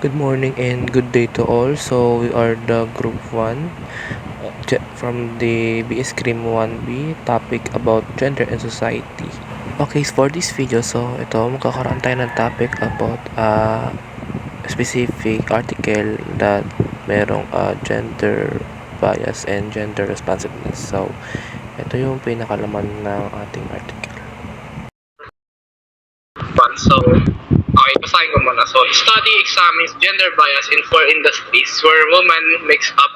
Good morning and good day to all. So we are the group 1 from the BS Cream 1B topic about gender and society. Okay, so for this video, magkakaroon tayo ng topic about specific article that merong gender bias and gender responsiveness. So ito yung pinakalaman ng ating article. So, okay, basahin ko muna. So, study examines gender bias in 4 industries where women makes up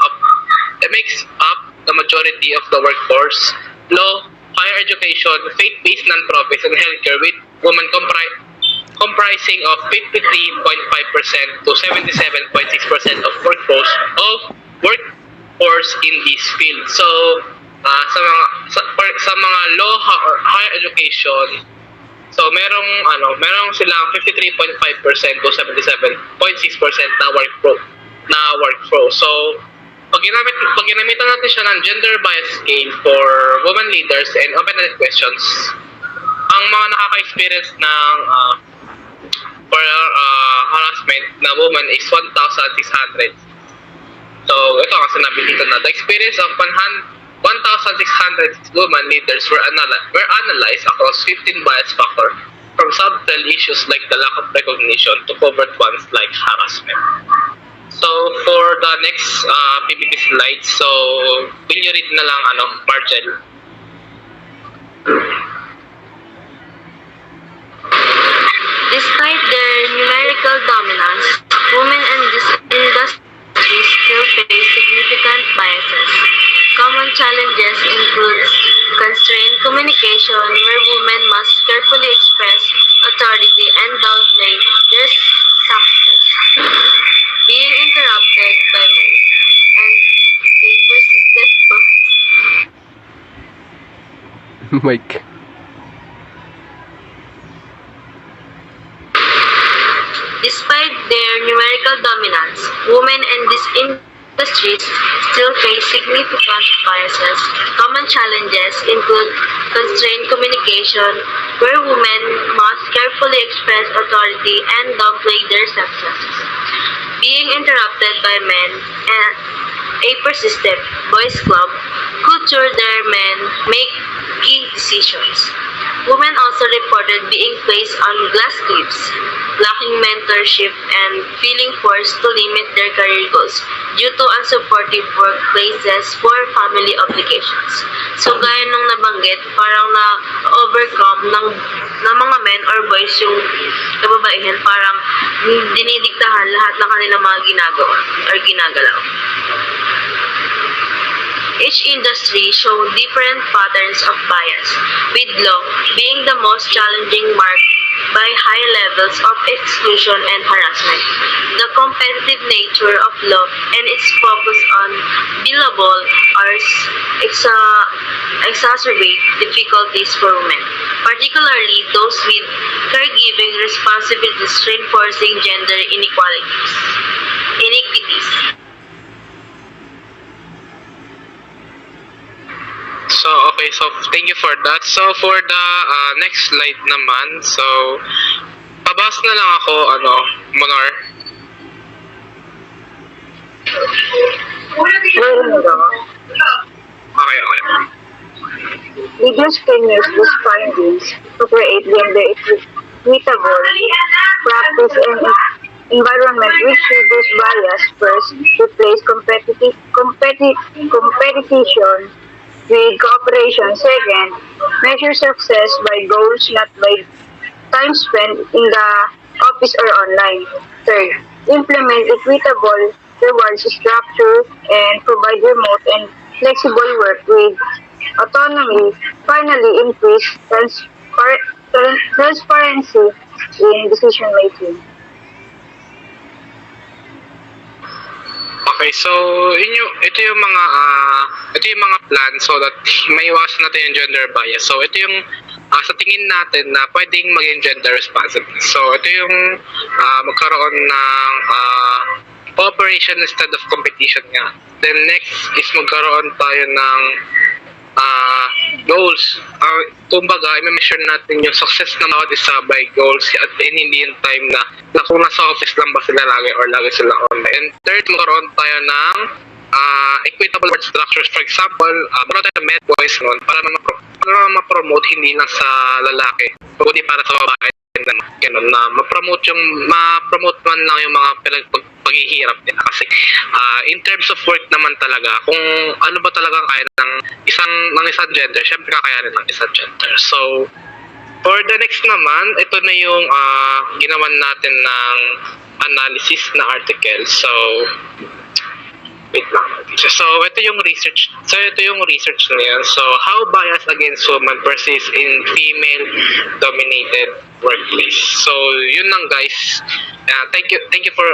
the majority of the workforce: law, higher education, faith-based non-profits, and healthcare, with women comprising of 53.5% to 77.6% of workforce in this field. So, sa mga law or higher education, so merong silang 53.5% to 77.6% na workforce. So pag ginamitan natin siya ng gender bias scale for women leaders and open-ended questions, ang mga nakaka-experience ng harassment na woman is 1,600. So ito ang sinabi dito na the experience of 1,600 women leaders were analyzed across 15 bias factors, from subtle issues like the lack of recognition to covert ones like harassment. So for the next PPT slide, so will you read na lang Marcel? Despite their numerical dominance, women in this industry still face significant biases. Common challenges include constrained communication, where women must carefully express authority and downplay their success, being interrupted by men, and a persistent Mike. Despite their numerical dominance, women in these industries still face significant biases. Common challenges include constrained communication, where women must carefully express authority and downplay their successes, being interrupted by men, and a persistent boys club culture where men make key decisions. Women also reported being placed on glass cliffs, lacking mentorship, and feeling forced to limit their career goals due to unsupportive workplaces for family obligations. So gaya nung nabanggit, parang na-overcome ng mga men or boys yung kababaihan, parang dinidiktahan lahat ng kanilang mga ginagawa or ginagalaw. Each industry showed different patterns of bias, with law being the most challenging, marked by high levels of exclusion and harassment. The competitive nature of law and its focus on billable hours exacerbate difficulties for women, particularly those with caregiving responsibilities, reinforcing gender iniquities. So, okay. So, thank you for that. So, for the next slide naman. So, pabas na lang ako, Monor. Okay. Leaders can use these findings to create gender equitable practice and environment which reduce bias. First, replace competition with cooperation. Second, measure success by goals, not by time spent in the office or online. Third, implement equitable rewards structure and provide remote and flexible work with autonomy. Finally, increase transparency in decision making. Okay, so ito yung mga plan so that maiwasan natin yung gender bias. So ito yung sa tingin natin na pwedeng maging gender responsive. So ito yung magkaroon ng cooperation instead of competition nga. Then next is magkaroon tayo ng goals. kumbaga, i-measure natin yung success ng bawat isa by goals at hindi yung time na kung nasa office lang ba sila lagi or lagi sila online. And third, magkaroon tayo ng equitable work structures. For example, magkaroon tayo ng med boys noon para ma-promote hindi lang sa lalaki, kundi para sa babae. Ganun, na ma-promote man lang yung mga paghihirap nila. Kasi in terms of work naman talaga, kung ano ba talaga kaya ng isang gender, syempre kakayanin ng isang gender. So, for the next naman, ito na yung ginawan natin ng analysis na article. So, wait lang. So, ito yung research. So, ito yung research niya. So, how bias against women versus in female-dominated workplace. So, yun lang guys. Thank you for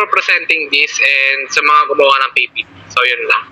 presenting this and sa mga gumawa ng PPT. So, yun lang.